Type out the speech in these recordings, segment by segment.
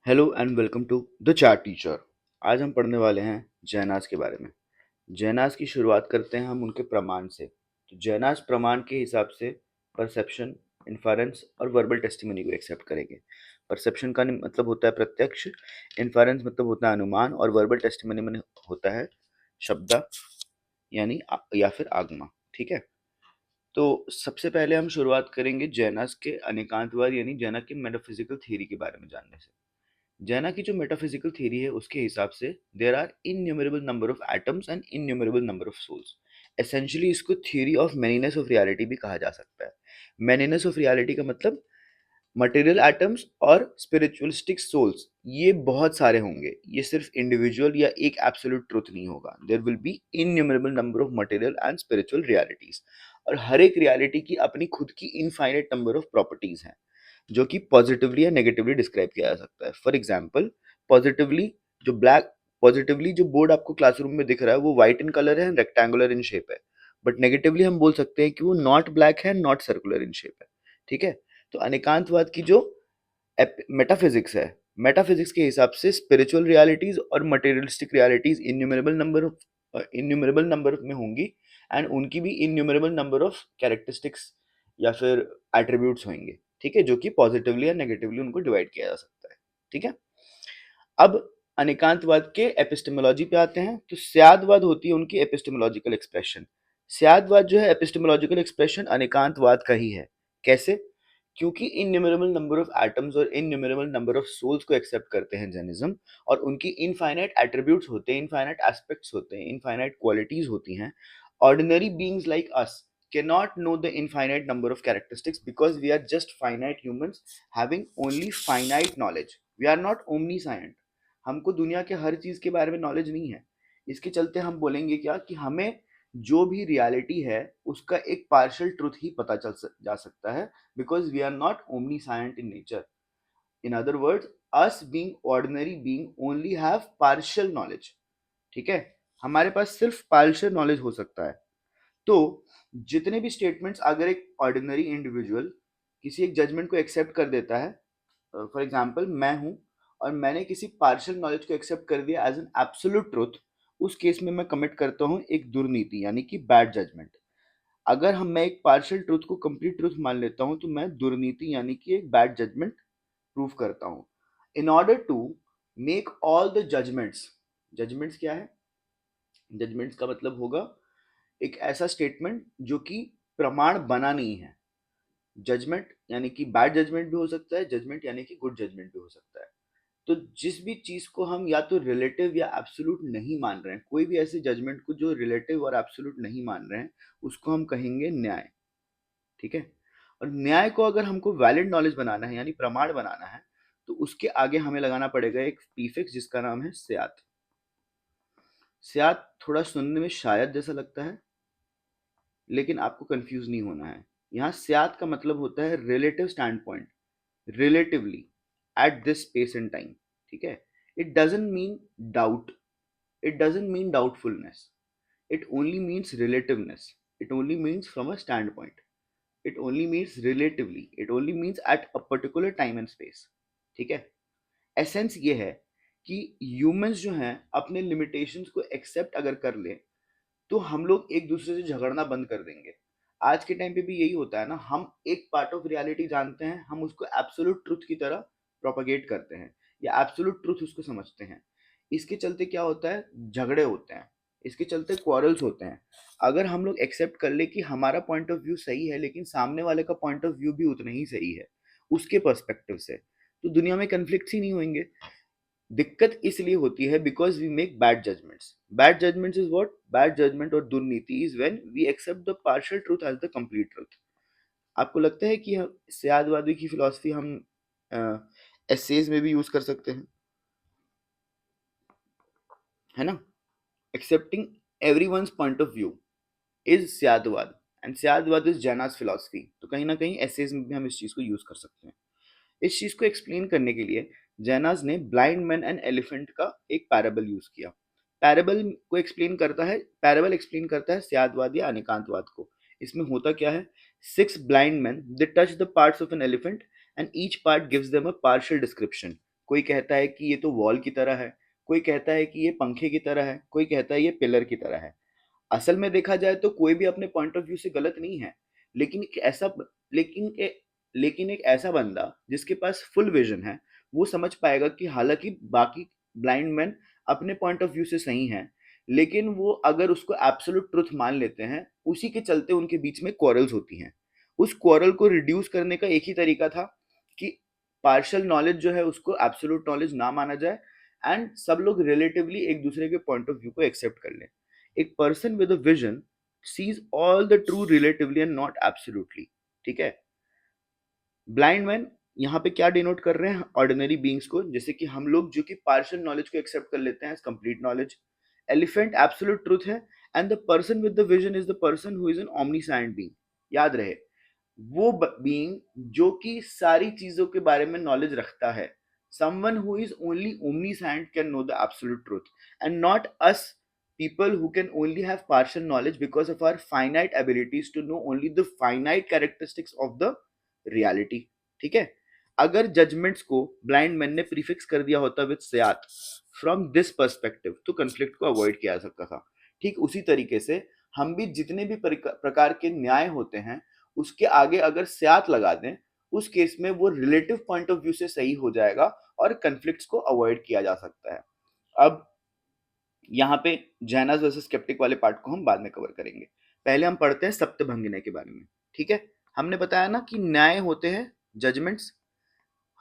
Hello and welcome to the chart teacher. आज हम पढ़ने वाले हैं जैनास के बारे में। जैनास की शुरुआत करते हैं हम उनके प्रमाण से। तो जैनास प्रमाण के हिसाब से परसेप्शन, इन्फेरेंस और वर्बल टेस्टिमनी को एक्सेप्ट करेंगे। परसेप्शन का मतलब होता है प्रत्यक्ष, इन्फेरेंस मतलब होता है अनुमान और वर्बल टेस्टिमनी में होता है शब्द यानी या फिर आगमा। ठीक है, तो सबसे पहले हम शुरुआत करेंगे जैनास के अनेकांतवाद यानी जैना की मेटाफिजिकल थ्योरी के बारे में जानने से। जैना की जो मेटाफिजिकल थ्योरी है उसके हिसाब से there are innumerable number of atoms and innumerable number of souls. Essentially इसको theory of manyness of reality भी कहा जा सकता है। मैनीनेस ऑफ रियलिटी का मतलब मटेरियल एटम्स और स्पिरिचुअलिस्टिक सोल्स ये बहुत सारे होंगे, ये सिर्फ इंडिविजुअल या एक एब्सोल्यूट ट्रुथ नहीं होगा। There will be innumerable number of material and spiritual realities और हर एक रियलिटी की अपनी खुद की इनफाइनाइट नंबर ऑफ प्रॉपर्टीज हैं जो कि पॉजिटिवली या नेगेटिवली डिस्क्राइब किया जा सकता है। फॉर एग्जाम्पल, पॉजिटिवली जो ब्लैक पॉजिटिवली जो बोर्ड आपको क्लासरूम में दिख रहा है वो व्हाइट इन कलर है, रेक्टेंगुलर इन शेप है। बट नेगेटिवली हम बोल सकते हैं कि वो नॉट ब्लैक है, नॉट सर्कुलर इन शेप है। ठीक है, तो अनेकांतवाद की जो मेटाफिजिक्स है, मेटाफिजिक्स के हिसाब से स्पिरिचुअल रियलिटीज और मटेरियलिस्टिक रियलिटीज इन्यूमरेबल नंबर में होंगी एंड उनकी भी इन्यूमरेबल नंबर ऑफ कैरेक्टरिस्टिक्स या फिर एट्रीब्यूट्स होंगे। ठीक है, जो कि पॉजिटिवली या नेगेटिवली उनको डिवाइड किया जा सकता है। ठीक है, अब अनेकांतवाद के एपिस्टेमोलॉजी पे आते हैं। तो स्यादवाद होती है उनकी एपिस्टेमोलॉजिकल एक्सप्रेशन। स्यादवाद जो है एपिस्टेमोलॉजिकल एक्सप्रेशन अनेकांतवाद का ही है। कैसे? क्योंकि इनन्यूमरेबल नंबर ऑफ एटम्स और इनन्यूमरेबल नंबर ऑफ सोल्स को एक्सेप्ट करते हैं जैनिज्म, और उनकी इनफाइनाइट एट्रीब्यूट्स होते हैं, इनफाइनाइट एस्पेक्ट्स होते हैं, इनफाइनाइट क्वालिटीज होती हैं। Ordinary beings like us cannot know the infinite number of characteristics because we are just finite humans having only finite knowledge. We are not omniscient. हमको दुनिया के हर चीज के बारे में नॉलेज नहीं है। इसके चलते हम बोलेंगे क्या कि हमें जो भी रियलिटी है उसका एक पार्शियल ट्रुथ ही पता जा सकता है, because we are not omniscient in nature. In other words, us being ordinary being only have partial knowledge. ठीक है, हमारे पास सिर्फ पार्शियल नॉलेज हो सकता है। तो जितने भी स्टेटमेंट्स अगर एक ऑर्डिनरी इंडिविजुअल किसी एक जजमेंट को एक्सेप्ट कर देता है, फॉर एग्जाम्पल मैं हूं और मैंने किसी पार्शियल नॉलेज को एक्सेप्ट कर दिया एज एन एब्सोल्यूट ट्रुथ, उस केस में मैं कमिट करता हूं एक दुर्नीति यानी कि बैड जजमेंट। अगर मैं एक पार्शियल ट्रुथ को कंप्लीट ट्रुथ मान लेता हूं तो मैं दुर्नीति यानी कि एक बैड जजमेंट प्रूव करता हूं। In order to make all the judgements, judgements क्या है? जजमेंट्स का मतलब होगा एक ऐसा स्टेटमेंट जो कि प्रमाण बना नहीं है। जजमेंट यानी कि बैड जजमेंट भी हो सकता है, जजमेंट यानी कि गुड जजमेंट भी हो सकता है। तो जिस भी चीज को हम या तो रिलेटिव या एब्सोल्यूट नहीं मान रहे हैं, कोई भी ऐसे जजमेंट को जो रिलेटिव और एब्सोल्यूट नहीं मान रहे हैं, उसको हम कहेंगे न्याय। ठीक है, और न्याय को अगर हमको वैलिड नॉलेज बनाना है यानी प्रमाण बनाना है, तो उसके आगे हमें लगाना पड़ेगा एक प्रीफिक्स जिसका नाम है स्यात। स्यात थोड़ा सुनने में शायद जैसा लगता है, लेकिन आपको कंफ्यूज नहीं होना है। यहाँ स्यात का मतलब होता है relative stand point, relatively, at this space and time. ठीक है, it doesn't mean doubt, it doesn't mean doubtfulness, it only means relativeness, it only means from a standpoint, it only means relatively, it only means at a particular time and space। ठीक है, essence ये है कि humans जो हैं अपने limitations को accept अगर कर ले तो हम लोग एक दूसरे से झगड़ना बंद कर देंगे। आज के टाइम पे भी यही होता है ना, हम एक पार्ट ऑफ रियलिटी जानते हैं, हम उसको एब्सोल्यूट ट्रुथ की तरह प्रोपागेट करते हैं या एब्सोल्यूट ट्रुथ उसको समझते हैं। इसके चलते क्या होता है, झगड़े होते हैं, इसके चलते क्वारल्स होते हैं। अगर हम लोग एक्सेप्ट कर ले कि हमारा पॉइंट ऑफ व्यू सही है लेकिन सामने वाले का पॉइंट ऑफ व्यू भी उतना ही सही है उसके पर्सपेक्टिव से, तो दुनिया में कन्फ्लिक्ट ही नहीं होंगे। दिक्कत इसलिए होती है because we make bad judgments. Bad judgments is what? Bad judgment और दुर्नीति is when we accept the partial truth as the complete truth. आपको लगता है कि सयादवादी की फिलॉसफी हम एसेज में भी यूज कर सकते हैं, है ना? Accepting everyone's point of view is syadvad and syadvad is Jaina's philosophy. तो कहीं ना कहीं एसेज में भी हम इस चीज को यूज कर सकते हैं। इस चीज को एक्सप्लेन करने के लिए जैनास ने ब्लाइंड मैन एंड एलिफेंट का एक पैराबल यूज किया। पैराबल एक्सप्लेन करता है सयादवाद या अनेकांतवाद को। इसमें होता क्या है, six blind man they touch the parts of an elephant and each part gives them a partial description. कोई कहता है कि ये तो वॉल की तरह है, कोई कहता है कि ये पंखे की तरह है, कोई कहता है ये पिलर की तरह है। असल में देखा जाए तो कोई भी अपने पॉइंट ऑफ व्यू से गलत नहीं है, लेकिन एक ऐसा लेकिन ए, लेकिन एक ऐसा बंदा जिसके पास फुल विजन है, वो समझ पाएगा कि हालांकि बाकी ब्लाइंड मैन अपने पॉइंट ऑफ व्यू से सही हैं, लेकिन वो अगर उसको एब्सोल्यूट ट्रुथ मान लेते हैं, उसी के चलते उनके बीच में क्वारल्स होती हैं। उस क्वारल को रिड्यूस करने का एक ही तरीका था कि पार्शियल नॉलेज जो है उसको एब्सोल्यूट नॉलेज ना माना जाए, एंड सब लोग रिलेटिवली एक दूसरे के पॉइंट ऑफ व्यू को एक्सेप्ट कर लें। एक person with a vision sees all the true relatively and not absolutely. ठीक है। ब्लाइंड मैन यहाँ पे क्या डिनोट कर रहे हैं? ऑर्डिनरी बीइंग्स को, जैसे कि हम लोग जो कि पार्शियल नॉलेज को एक्सेप्ट कर लेते हैं as complete knowledge. Elephant absolute truth है, and the person with the vision is the person who is an omniscient being. याद रहे, वो बीइंग जो कि सारी चीजों के बारे में नॉलेज रखता है। Someone who is only omniscient can know the absolute truth, and not us people who can only have partial knowledge because of our finite abilities to know only the finite characteristics of the reality। ठीक है। अगर judgements को blind man ने prefix कर दिया होता with सयात from this perspective, तो conflict को अवॉइड किया जा सकता था। ठीक उसी तरीके से हम भी जितने भी प्रकार के न्याय होते हैं, उसके आगे अगर स्यात लगा दें, उस केस में वो रिलेटिव पॉइंट ऑफ व्यू से सही हो जाएगा और कंफ्लिक्ट्स को अवॉइड किया जा सकता है। अब यहाँ पे जैनास वर्सेस स्केप्टिक वाले पार्ट को हम बाद में कवर करेंगे। पहले हम पढ़ते हैं सप्तभंगिनी के बारे में। ठीक है। हमने बताया ना कि न्याय होते हैं जजमेंट्स।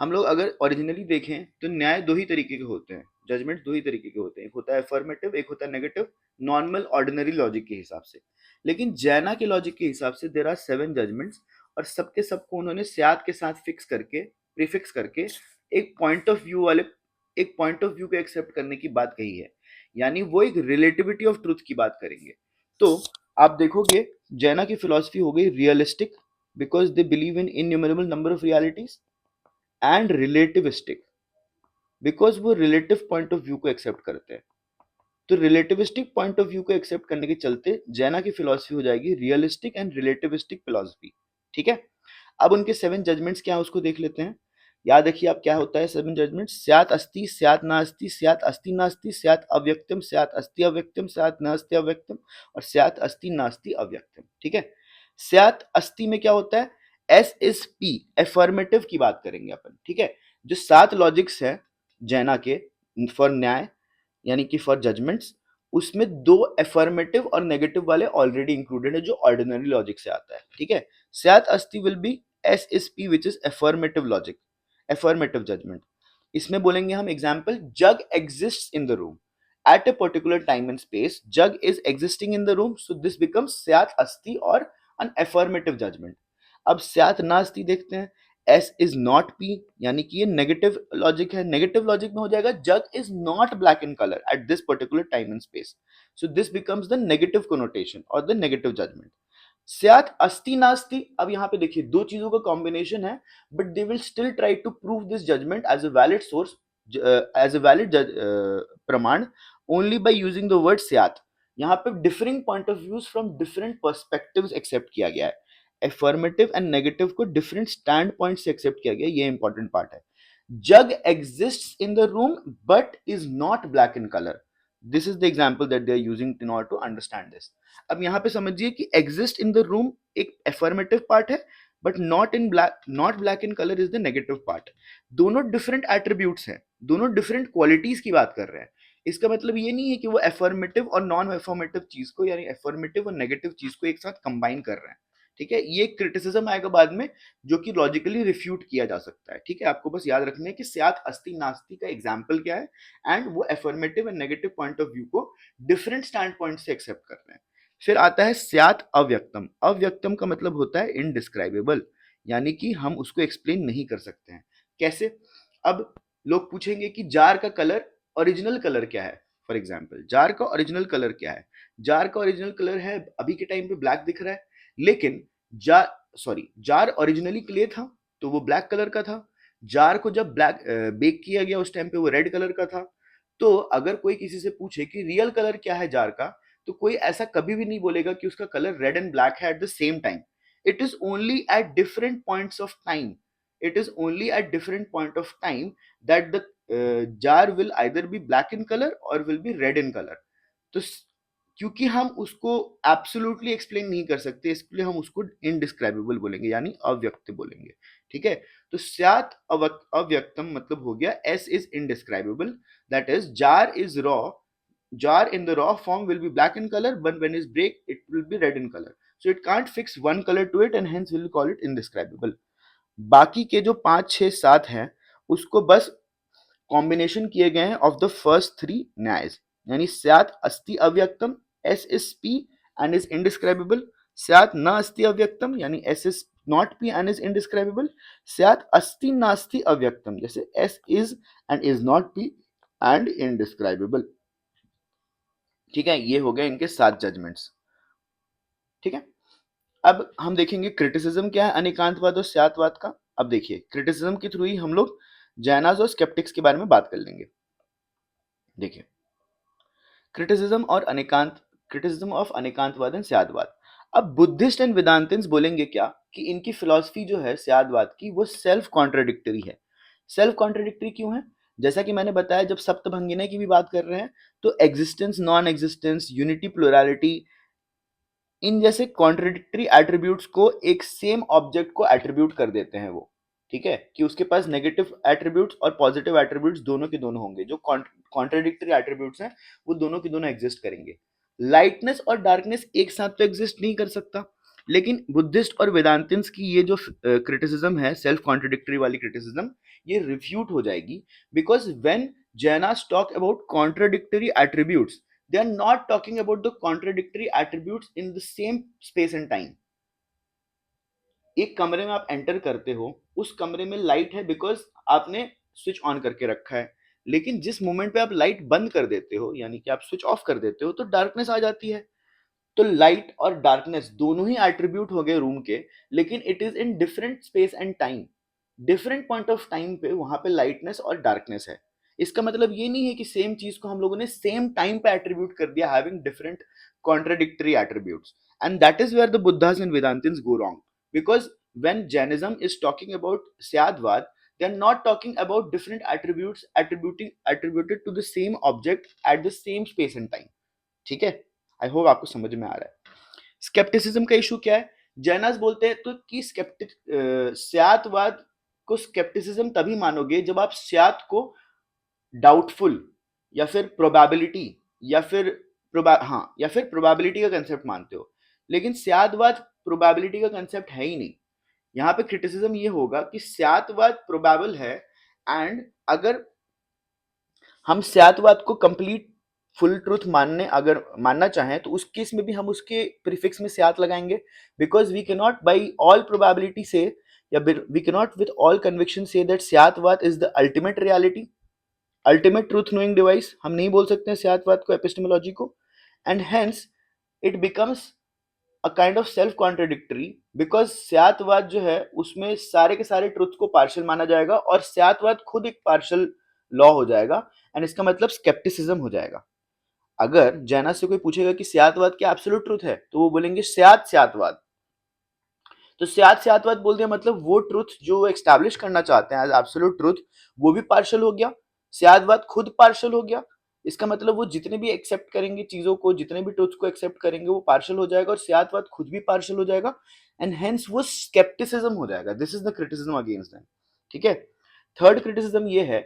हम लोग अगर ओरिजिनली देखें तो न्याय दो ही तरीके के होते हैं, जजमेंट्स दो ही तरीके के होते हैं, एक होता है अफर्मेटिव, एक होता है नेगेटिव, नॉर्मल ऑर्डिनरी लॉजिक के हिसाब से। लेकिन जैना के लॉजिक के हिसाब से देर आर 7 जजमेंट्स, और सबके सबको उन्होंने स्यात के साथ फिक्स करके, प्रीफिक्स करके एक पॉइंट ऑफ व्यू वाले, एक पॉइंट ऑफ व्यू को एक्सेप्ट करने की बात कही है। यानी वो एक रिलेटिविटी ऑफ ट्रूथ की बात करेंगे। तो आप देखोगे जैना की फिलॉसफी हो गई realistic, because they believe in innumerable number of realities, and relativistic because वो रिलेटिव पॉइंट ऑफ व्यू को एक्सेप्ट करते हैं। तो रिलेटिविस्टिक पॉइंट ऑफ व्यू को एक्सेप्ट करने के चलते जैना की फिलॉसफी हो जाएगी रियलिस्टिक एंड रिलेटिविस्टिक फिलॉसफी। ठीक है। अब उनके 7 जजमेंट्स क्या है उसको देख लेते हैं। याद रखिए आप, क्या होता है 7 जजमेंट? स्यात् अस्ति, स्यात् नास्ति, स्यात् अस्ति नास्ति, स्यात् अव्यक्तम, स्यात् अस्ति अव्यक्तम, स्यात् नास्ति अव्यक्तम, और स्यात् अस्ति नास्ति अव्यक्तम। ठीक है। स्यात् अस्ति में क्या होता है? एस इज पी, एफर्मेटिव की बात करेंगे अपन। ठीक है। जो 7 लॉजिक्स है जैना के फॉर न्याय, यानी कि फॉर जजमेंट्स, उसमें 2 एफर्मेटिव और नेगेटिव वाले ऑलरेडी इंक्लूडेड है जो ऑर्डिनरी लॉजिक से आता है। ठीक है। स्यात् अस्ति will be S is P which is affirmative logic, affirmative judgement. इसमें बोलेंगे हम example, jug exist in the room at a particular time and space, jug is existing in the room, so this becomes स्यात् अस्ति और an affirmative judgment। अब स्यात् नास्ति देखते हैं, एस इज नॉट पी, यानी कि ये नेगेटिव लॉजिक है। नेगेटिव लॉजिक में हो जाएगा jug is not black in colour at this particular time and space, so this becomes the negative connotation और द नेगेटिव जजमेंट। स्यात् अस्ति नास्ति, अब यहाँ पे देखिए दो चीजों का कॉम्बिनेशन है, but they will still try to prove this judgment as a valid source, as a valid pramana, only by using the word syat. यहाँ पे differing point of views from different perspectives accept किया गया है। एफर्मेटिव एंड नेगेटिव को different stand point से accept किया गया, ये इंपॉर्टेंट पार्ट है। Jug exist in the room but is not black in colour, this is the example that they are using in order to understand this. अब यहाँ पे समझिए कि एग्जिस्ट इन द रूम एक एफर्मेटिव पार्ट है, but not in black, not black in colour is the negative part. दोनों different attributes हैं, दोनों डिफरेंट क्वालिटीज की बात कर रहे हैं। इसका मतलब ये नहीं है कि वो एफर्मेटिव और नॉन एफर्मेटिव चीज को, यानी एफर्मेटिव और नेगेटिव चीज को एक साथ कंबाइन कर रहे हैं। ठीक है। ये क्रिटिसिज्म आएगा बाद में, जो कि लॉजिकली रिफ्यूट किया जा सकता है। ठीक है। आपको बस याद रखना है कि स्यात् अस्ति नास्ति का एग्जाम्पल क्या है, एंड वो affirmative and negative point of view को डिफरेंट स्टैंड पॉइंट से एक्सेप्ट कर रहे हैं। फिर आता है स्यात् अव्यक्तम। अव्यक्तम का मतलब होता है इनडिस्क्राइबेबल, यानी कि हम उसको एक्सप्लेन नहीं कर सकते हैं। कैसे? अब लोग पूछेंगे कि जार का कलर, ओरिजिनल कलर क्या है? फॉर एग्जाम्पल, जार का ओरिजिनल कलर क्या है? जार का ओरिजिनल कलर है, अभी के टाइम पे ब्लैक दिख रहा है, लेकिन जार ओरिजिनली क्ले था तो वो ब्लैक कलर का था। जार को जब ब्लैक बेक किया गया उस टाइम पे वो रेड कलर का था। तो अगर कोई किसी से पूछे कि रियल कलर क्या है जार का, तो कोई ऐसा कभी भी नहीं बोलेगा कि उसका कलर रेड एंड ब्लैक है at the same time. It is only at different points of time, it is only at different point of time that the jar will either be black in colour or will be red in colour. तो क्योंकि हम उसको absolutely explain नहीं कर सकते, इसलिए हम उसको इनडिस्क्राइबेबल बोलेंगे, यानी अव्यक्त बोलेंगे। ठीक है, तो स्यात् अव्यक्तम मतलब हो गया S is indescribable, that is jar is raw, jar in the raw form will be black in color, but when it's break it will be red in color, so it can't fix one color to it and hence we'll call it indescribable। बाकी के जो 5 6 7 हैं उसको बस combination किए गए हैं of the first 3 न्यायज, यानी स्यात् अस्ति अव्यक्तम, S is P and is indescribable, स्यात् न अस्ति अव्यक्तम यानी S is not P and is indescribable, स्यात् अस्ति नास्ति अव्यक्तम जैसे S is and is not P and indescribable. ठीक है, ये हो गए इनके 7 जजमेंट्स। ठीक है, अब हम देखेंगे क्रिटिसिज्म क्या है अनेकांतवाद और स्यात्वाद का। अब देखिए, क्रिटिसिज्म के थ्रू ही हम लोग जैनाज और स्केप्टिक्स के बारे में बात कर लेंगे। देखिए, क्रिटिसिज्म ऑफ अनेकांतवाद एंड स्यादवाद। अब बुद्धिस्ट एंड वेदांतिन्स बोलेंगे क्या कि इनकी फिलॉसफी जो है स्यादवाद की वो सेल्फ कॉन्ट्राडिक्टरी है। सेल्फ कॉन्ट्राडिक्टरी क्यों है? जैसा कि मैंने बताया, जब सप्तभंगिनी की भी बात कर रहे हैं तो existence, non existence, unity, plurality, इन जैसे कॉन्ट्रडिक्टरी एट्रीब्यूट्स को एक सेम ऑब्जेक्ट को एट्रीब्यूट कर देते हैं वो। ठीक है, कि उसके पास नेगेटिव एट्रीब्यूट्स और पॉजिटिव एट्रीब्यूट्स दोनों के दोनों होंगे। जो कॉन्ट्रडिक्टरी एट्रीब्यूट्स हैं वो दोनों के दोनों एग्जिस्ट करेंगे। लाइटनेस और डार्कनेस एक साथ तो एग्जिस्ट नहीं कर सकता, लेकिन बुद्धिस्ट और वेदांतिन्स की ये जो क्रिटिसिज्म है, सेल्फ कॉन्ट्रडिक्टरी वाली क्रिटिसिज्म, ये रिफ्यूट हो जाएगी। Because when Jainas talk about contradictory attributes, they are not talking about the contradictory attributes in the same space and time। एक कमरे में आप एंटर करते हो, उस कमरे में लाइट है बिकॉज आपने स्विच ऑन करके रखा है, लेकिन जिस मोमेंट पे आप लाइट बंद कर देते हो, यानी कि आप स्विच ऑफ कर देते हो, तो डार्कनेस आ जाती है। तो लाइट और डार्कनेस दोनों ही एट्रीब्यूट हो गए रूम के, लेकिन it is in different space and time. Different point of time पे वहां पे लाइटनेस और डार्कनेस है। इसका मतलब ये नहीं है कि सेम चीज को हम लोगों ने सेम टाइम पे एट्रीब्यूट कर दिया, having different contradictory attributes. And that is where the Buddhas and Vedantins go wrong, because when Jainism is talking about Syadvad, they are not talking about different attributes attributed to the same object at the same space and time। ठीक है, I hope आपको समझ में आ रहा है। Scepticism का issue क्या है? जैनास बोलते हैं तो कि स्यातवाद को स्केप्टिसिज्म तभी मानोगे जब आप स्यात को डाउटफुल या फिर प्रोबेबिलिटी या फिर प्रोबेबिलिटी का कंसेप्ट मानते हो, लेकिन स्यातवाद प्रोबेबिलिटी का कंसेप्ट है ही नहीं। यहाँ पे क्रिटिसिज्म ये होगा कि स्यातवाद प्रोबेबल है, एंड अगर हम स्यातवाद को कंप्लीट फुल ट्रूथ मानना चाहें तो उस केस में भी हम उसके प्रीफिक्स में स्यात लगाएंगे, because we can not by all probability say, या we can not with all conviction say that स्यातवाद is the ultimate reality, ultimate truth knowing device. हम नहीं बोल सकते हैं स्यातवाद को, एपिस्टेमोलॉजी को, and hence it becomes a kind of self contradictory, because स्यातवाद जो है उसमें सारे के सारे ट्रुथ को पार्शियल माना जाएगा और स्यातवाद खुद एक पार्शियल लॉ हो जाएगा, एंड इसका मतलब स्केप्टिसिज्म हो जाएगा। अगर जैना से कोई पूछेगा कि स्यातवाद क्या एब्सोल्यूट ट्रुथ है, तो वो बोलेंगे स्यातवाद। तो स्यातवाद बोल दिया मतलब वो ट्रुथ जो एक्सटैब्लिश करना चाहते हैं एज एब्सोल्यूट ट्रुथ, वो भी पार्शियल हो गया, स्यातवाद खुद पार्शियल हो गया। इसका मतलब वो जितने भी एक्सेप्ट करेंगे चीजों को, जितने भी ट्रुथ को एक्सेप्ट करेंगे वो पार्शियल हो जाएगा, और स्यातवाद खुद भी पार्शियल हो जाएगा, एंड हेंस वो स्केप्टिसिज्म हो जाएगा। This is the criticism against them. ठीक है, थर्ड क्रिटिसिज्म ये है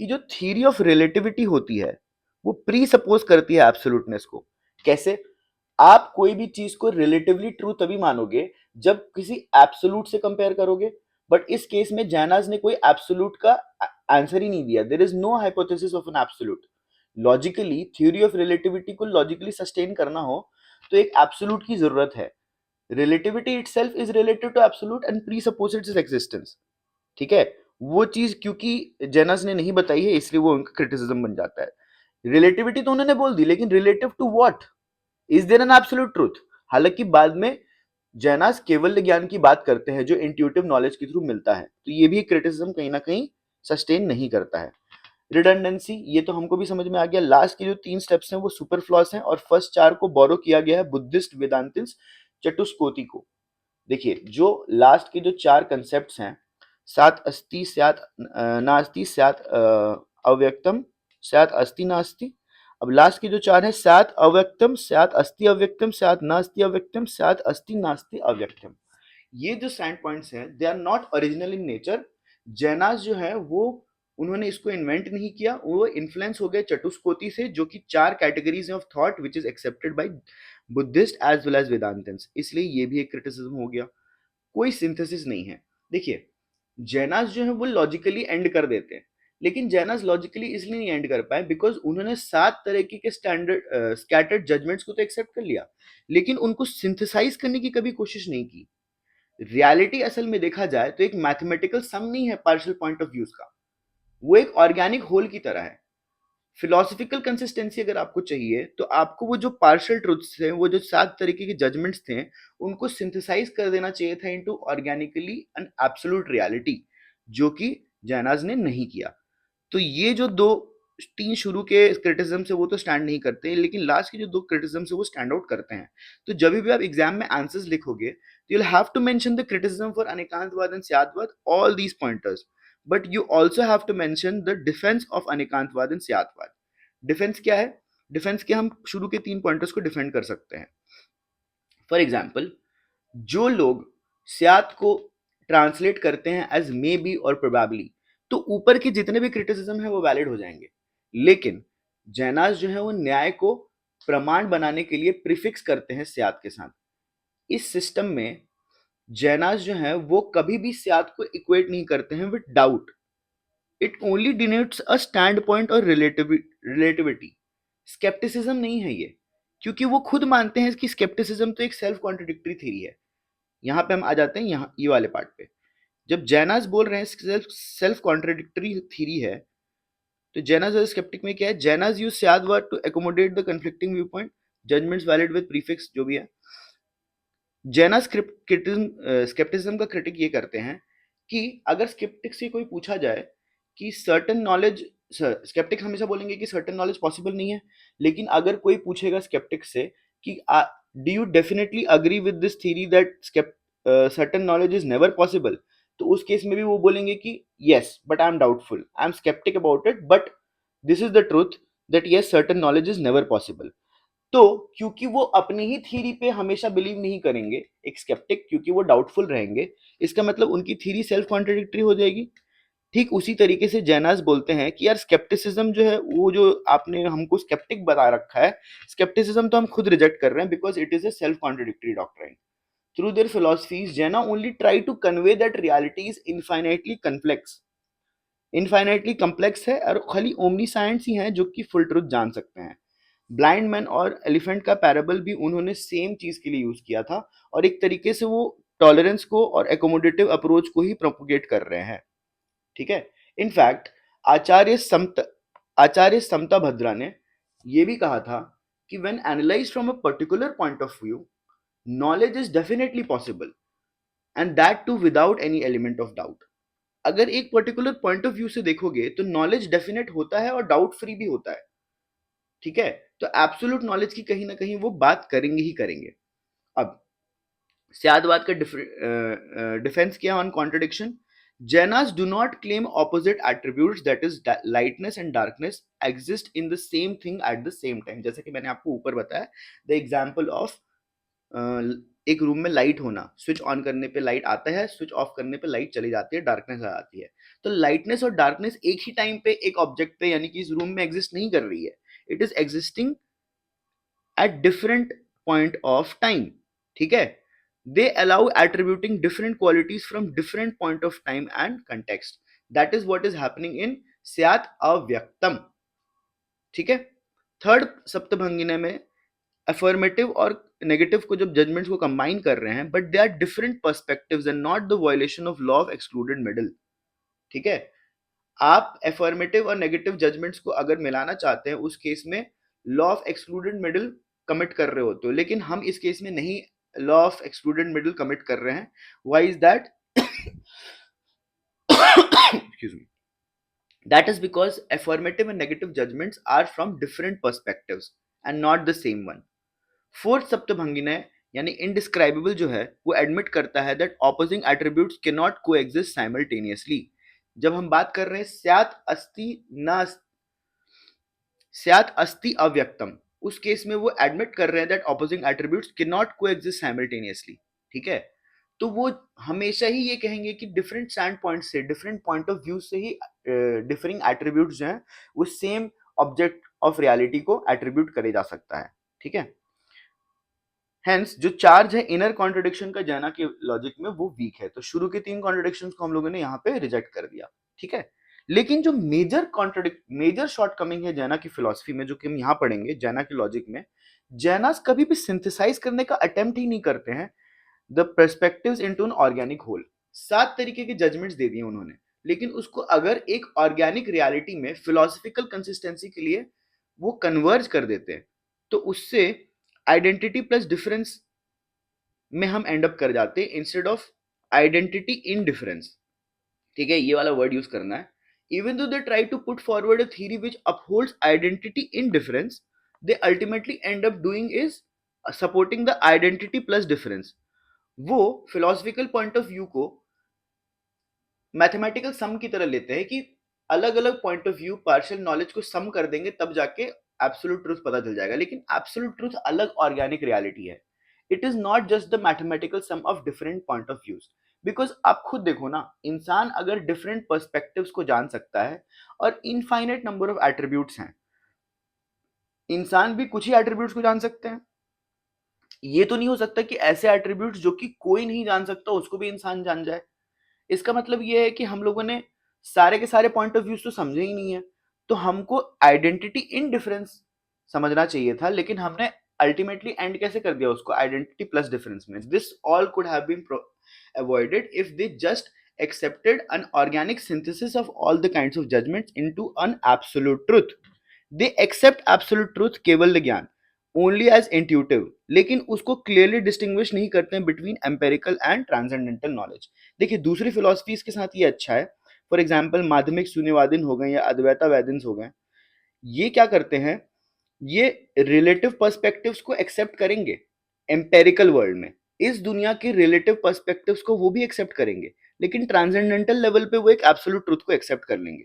कि जो थ्योरी ऑफ रिलेटिविटी होती है वो प्री सपोज करती है एब्सोल्यूटनेस को। कैसे? आप कोई भी चीज को रिलेटिवली ट्रू तभी मानोगे जब किसी एब्सोल्यूट से कंपेयर करोगे, बट इस केस में जैनाज ने कोई एब्सोल्यूट का आंसर ही नहीं दिया। There is no hypothesis of an absolute. Logically theory of relativity को लॉजिकली सस्टेन करना हो तो एक एब्सोल्यूट की जरूरत है। Relativity itself is related to absolute and presupposes its existence. ठीक है, वो चीज क्योंकि जेनस ने नहीं बताई है इसलिए वो उनका क्रिटिसिज्म बन जाता है। रिलेटिविटी तो उन्होंने बोल दी, लेकिन relative to what? Is there an absolute truth? हालांकि बाद में जैनास केवल ज्ञान की बात करते हैं जो इंट्यूटिव नॉलेज के थ्रू मिलता है, तो ये भी क्रिटिसिज्म कहीं ना कहीं सस्टेन नहीं करता है। रिडंडेंसी, ये तो हमको भी समझ में आ गया। लास्ट के जो 3 स्टेप्स हैं वो सुपर फ्लॉस हैं, और फर्स्ट 4 को बोरो किया गया है बुद्धिस्ट वेदांतिन्स चतुष्कोटि को। देखिए, जो लास्ट के जो 4 कंसेप्ट्स हैं, सात अस्ति स्यात् नास्ति स्यात् अव्यक्तम स्यात् अस्ति नास्ति। अब लास्ट के जो चार है, स्यात् अव्यक्तम स्यात् अस्ति अव्यक्तम स्यात् नास्ति अव्यक्तम स्यात् अस्ति नास्ति अव्यक्तम। ये जो स्टैंड पॉइंट्स हैं they are not original in nature. Jainas जो है वो उन्होंने इसको इन्वेंट नहीं किया, वो इन्फ्लुएंस हो गए चतुष्कोटि से, जो कि चार categories of thought which is accepted by Buddhist as well as Vedantins. इसलिए ये भी एक क्रिटिसिज्म हो गया, कोई सिंथेसिस नहीं है। देखिए जैनास जो है वो लॉजिकली एंड कर देते हैं, लेकिन जैनास लॉजिकली इसलिए नहीं एंड कर पाए बिकॉज उन्होंने सात तरह के स्टैंडर्ड स्कैटर्ड जजमेंट्स को तो एक्सेप्ट कर लिया, लेकिन उनको सिंथेसाइज करने की कभी कोशिश नहीं की। रियलिटी असल में देखा जाए तो एक मैथमेटिकल सम नहीं है पार्शियल पॉइंट ऑफ व्यूज का, वो एक ऑर्गेनिक होल की तरह है। फिलोसफिकल कंसिस्टेंसी अगर आपको चाहिए तो आपको वो जो पार्शियल ट्रुथ्स थे, वो जो सात तरीके के जजमेंट्स थे, उनको सिंथेसाइज कर देना चाहिए था into organically an absolute reality, जो कि जैनाज ने नहीं किया। तो ये जो दो तीन शुरू के क्रिटिसिज्म से वो तो स्टैंड नहीं करते, लेकिन लास्ट के जो दो क्रिटिसिज्म से वो स्टैंड आउट करते हैं। तो जब भी आप एग्जाम में आंसर्स लिखोगे तो you will have to mention the criticism for अनेकांतवाद एंड स्यादवाद, all these pointers, but you also have to mention the defence of अनेकांतवाद एंड स्यादवाद। डिफेंस क्या है? डिफेंस के हम शुरू के तीन पॉइंटर्स को डिफेंड कर सकते हैं। फॉर एग्जाम्पल, जो लोग स्यात को ट्रांसलेट करते हैं एज मे बी और प्रोबेबली, तो ऊपर के जितने भी क्रिटिसिज्म है वो वैलिड हो जाएंगे। लेकिन जैनास जो है वो न्याय को प्रमाण बनाने के लिए प्रीफिक्स करते हैं स्यात के साथ। इस सिस्टम में जैनास जो है वो कभी भी स्यात को इक्वेट नहीं करते हैं with doubt. It only denotes a stand point और रिलेटिविटी। स्केप्टिसिज्म नहीं है ये, क्योंकि वो खुद मानते हैं कि स्केप्टिसिज्म तो एक सेल्फ कॉन्ट्रडिक्टरी थ्योरी है। यहाँ पे हम आ जाते हैं यहाँ ये वाले पार्ट पे। जब जैनास बोल रहे हैं सेल्फ कॉन्ट्रडिक्टरी थ्योरी है, तो जैनास और स्केप्टिक में क्या है? जैनास यूज स्याद word to accommodate the conflicting view point, judgements valid with prefix जो भी है। जैना स्केप्टिज्म का क्रिटिक ये करते हैं कि अगर स्केप्टिक से कोई पूछा जाए कि सर्टेन नॉलेज, स्केप्टिक हमेशा बोलेंगे कि सर्टेन नॉलेज पॉसिबल नहीं है, लेकिन अगर कोई पूछेगा स्केप्टिक से कि do you definitely agree with this theory that certain knowledge is never possible, तो उस केस में भी वो बोलेंगे कि yes but I am doubtful, I am sceptic about it, but this is the truth that yes certain knowledge is never possible. तो क्योंकि वो अपनी ही थ्योरी पे हमेशा बिलीव नहीं करेंगे, एक स्केप्टिक क्योंकि वो डाउटफुल रहेंगे, इसका मतलब उनकी थ्योरी सेल्फ कॉन्ट्रडिक्टरी हो जाएगी। ठीक उसी तरीके से जैनास बोलते हैं कि यार स्केप्टिसिज्म जो है, वो जो आपने हमको स्केप्टिक बता रखा है, स्केप्टिसिज्म तो हम खुद रिजेक्ट कर रहे हैं because it is a self contradictory doctrine. Through their philosophies Jaina only try to convey that reality is infinitely complex है, और खाली ओमनी साइंस ही है जो कि फुल ट्रुथ जान सकते हैं। ब्लाइंड मैन और एलिफेंट का पैराबल भी उन्होंने सेम चीज के लिए यूज किया था, और एक तरीके से वो टॉलरेंस को और एकोमोडेटिव अप्रोच को ही प्रोपोगेट कर रहे हैं। ठीक है। इनफैक्ट आचार्य समता भद्रा ने यह भी कहा था कि when analysed from a particular point of view, knowledge is definitely possible and that too without any element of doubt. अगर एक पर्टिकुलर पॉइंट ऑफ व्यू से देखोगे तो नॉलेज डेफिनेट होता है और डाउट फ्री भी होता है। ठीक है। तो एब्सोल्यूट नॉलेज की कहीं ना कहीं वो बात करेंगे ही करेंगे। अब स्यादवाद का डिफेंस किया on contradiction. Jainas do not claim opposite attributes, that is lightness and darkness exist in the same thing at the same time. जैसे कि मैंने आपको ऊपर बताया द एग्जांपल ऑफ एक रूम में लाइट होना, स्विच ऑन करने पे लाइट आता है, स्विच ऑफ करने पे लाइट चली जाती है, डार्कनेस आ जाती है। तो लाइटनेस और डार्कनेस एक ही टाइम पे एक ऑब्जेक्ट पे यानी कि इस रूम में एग्जिस्ट नहीं कर रही है, it is existing at different point of time। ठीक है। they allow attributing different qualities from different point of time and context, that is what is happening in स्यात् अव्यक्तम। ठीक है। थर्ड सप्तभंगिनी में अफर्मेटिव और नेगेटिव को जब जजमेंट्स को कंबाइन कर रहे हैं, but they are different perspectives and not the violation of law of excluded middle. ठीक है। आप एफर्मेटिव और नेगेटिव जजमेंट्स को अगर मिलाना चाहते हैं, उस केस में law of excluded middle commit कर रहे होते हो, लेकिन हम इस केस में नहीं law of excluded middle commit कर रहे हैं। Why is that? Excuse me. That is because affirmative and negative judgements are from different perspectives and not the same one. Fourth सप्तभंगिनी यानी इनडिस्क्राइबेबल जो है, वो एडमिट करता है that opposing attributes can not coexist simultaneously. जब हम बात कर रहे हैं स्यात् अस्ति न स्यात् अस्ति अव्यक्तम, उस केस में वो एडमिट कर रहे हैं that opposing attributes can not coexist simultaneously. ठीक है, तो वो हमेशा ही ये कहेंगे कि डिफरेंट स्टैंड पॉइंट से, डिफरेंट पॉइंट ऑफ व्यू से ही डिफरिंग एट्रीब्यूट्स जो हैं वो सेम ऑब्जेक्ट ऑफ रियलिटी को एट्रीब्यूट करे जा सकता है। ठीक है, हेंस जो चार्ज है इनर कॉन्ट्रडिक्शन का जैना के लॉजिक में वो वीक है, तो शुरू के 3 कॉन्ट्रडिक्शंस को हम लोगों ने यहाँ पे रिजेक्ट कर दिया। ठीक है, लेकिन जो मेजर शॉर्टकमिंग है जैना की फिलॉसफी में, जो कि हम यहाँ पढ़ेंगे जैना के लॉजिक में, जैनास कभी भी सिंथेसाइज करने का अटेम्प्ट ही नहीं करते हैं the perspectives into an organic whole. 7 तरीके के जजमेंट्स दे दिए उन्होंने, लेकिन उसको अगर एक ऑर्गेनिक रियलिटी में फिलोसफिकल कंसिस्टेंसी के लिए वो कन्वर्ज कर देते हैं, तो उससे आइडेंटिटी प्लस डिफरेंस में हम एंड अप कर जाते हैं instead of identity in difference. ठीक है, ये वाला वर्ड यूज करना है। Even though they try to put forward a theory which upholds identity in difference, they ultimately end up doing is supporting the identity plus difference. वो philosophical point of view को mathematical sum की तरह लेते हैं कि अलग अलग point of view partial knowledge को सम कर देंगे तब जाके एब्सोल्यूट ट्रूथ पता चल जाएगा, लेकिन एब्सोल्यूट ट्रूथ अलग ऑर्गेनिक रियलिटी है। It is not just the mathematical sum of different point of views. Because आप खुद देखो ना, इंसान अगर डिफरेंट पर्सपेक्टिव्स को जान सकता है और इनफाइनाइट नंबर ऑफ एट्रीब्यूट्स हैं, इंसान भी कुछ ही एट्रीब्यूट्स को जान सकते हैं। ये तो नहीं हो सकता कि ऐसे एट्रीब्यूट्स जो कि कोई नहीं जान सकता उसको भी इंसान जान जाए। इसका मतलब ये है कि हम लोगों ने सारे के सारे पॉइंट ऑफ व्यूज तो समझे ही नहीं है, तो हमको आइडेंटिटी इन डिफरेंस समझना चाहिए था, लेकिन हमने अल्टीमेटली एंड कैसे कर दिया उसको आइडेंटिटी प्लस डिफरेंस में। This all could have been avoided if they just accepted an organic synthesis of all the kinds of judgments into an absolute truth. They accept absolute truth केवल ज्ञान only as intuitive, लेकिन उसको clearly distinguish नहीं करते हैं between empirical and transcendental knowledge. देखिए दूसरी philosophies के साथ ये अच्छा है, फॉर एग्जाम्पल माध्यमिक शून्यवादीन हो गए या अद्वैता वैदिन्स हो गए, ये क्या करते हैं, ये रिलेटिव पर्सपेक्टिव्स को एक्सेप्ट करेंगे एम्पेरिकल वर्ल्ड में, इस दुनिया के रिलेटिव पर्सपेक्टिव्स को वो भी एक्सेप्ट करेंगे, लेकिन ट्रांसेंडेंटल लेवल पे वो एक एब्सोल्यूट ट्रुथ को एक्सेप्ट कर लेंगे।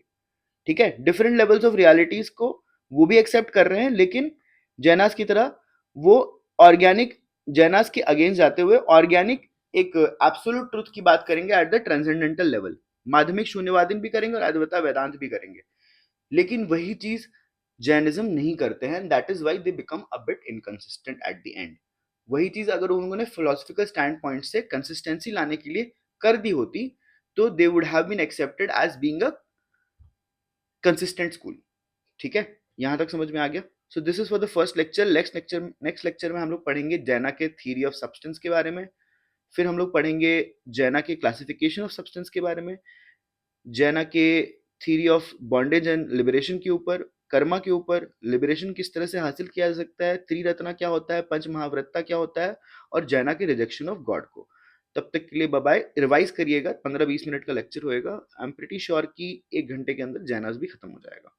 ठीक है, डिफरेंट लेवल्स ऑफ रियलिटीज को वो भी एक्सेप्ट कर रहे हैं, लेकिन जैनास की तरह वो ऑर्गेनिक, जैनास के अगेंस्ट जाते हुए ऑर्गेनिक एक एब्सोल्यूट ट्रुथ की बात करेंगे एट द ट्रांसेंडेंटल लेवल। माध्यमिक शून्यवादी भी करेंगे और अद्वैता वेदांत भी करेंगे, लेकिन वही चीज जैनिज्म नहीं करते हैं। That is why they become a bit inconsistent at the end. वही चीज अगर उन्होंने फिलोसफिकल स्टैंड पॉइंट से कंसिस्टेंसी लाने के लिए कर दी होती, तो दे would have been accepted as being a consistent school. ठीक है, यहां तक समझ में आ गया। So this is for the first lecture. Next lecture में हम लोग पढ़ेंगे जैना के थ्योरी ऑफ सब्सटेंस के बारे में, फिर हम लोग पढ़ेंगे जैना के क्लासिफिकेशन ऑफ सब्सटेंस के बारे में, जैना के theory of bondage and liberation के ऊपर, कर्मा के ऊपर, लिबरेशन किस तरह से हासिल किया जा सकता है, त्रिरत्ना क्या होता है, पंच महाव्रता क्या होता है, और जैना के रिजेक्शन ऑफ गॉड को। तब तक के लिए बाय बाय। रिवाइज करिएगा, 15-20 मिनट का लेक्चर होएगा। आई एम प्रिटी श्योर कि 1 घंटे के अंदर जैनास भी खत्म हो जाएगा।